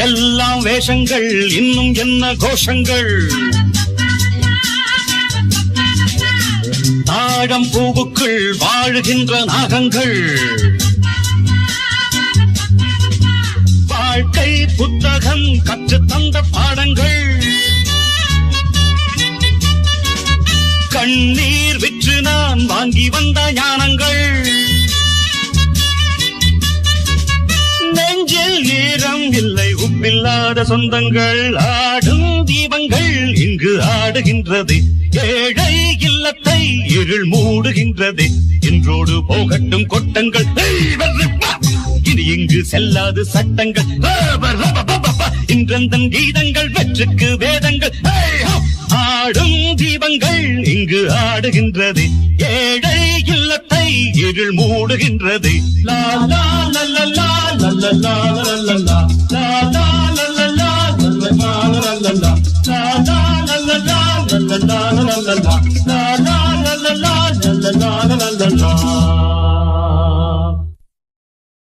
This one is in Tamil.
எல்லாம் வேஷங்கள் இன்னும் என்ன கோஷங்கள் தாழம் பூவுக்குள் வாழுகின்ற நாகங்கள் வாழ்க்கை புத்தகம் கற்று தந்த பாடங்கள் கண்ணீர் விற்று நான் வாங்கி வந்த ஞானங்கள் நெஞ்சில் ஈரம் இல்லை உப்பில்லாத சொந்தங்கள் ஆடும் தீபங்கள் இங்கு ஆடுகின்றது ஏழை இல்லத்தை இருள் மூடுகின்றது என்றோடு போகட்டும் கொட்டங்கள் இனி இங்கு செல்லாது சட்டங்கள் இன்றந்தன் கீதங்கள் வெற்றுக்கு வேதங்கள் ஆடும் தீபங்கள் இங்கு ஆடுகின்றது ஏழை இல்லத்தை இருள் மூடுகின்றது லா லா லா லா லா லா லா லா லா லா லா லா லா la la la la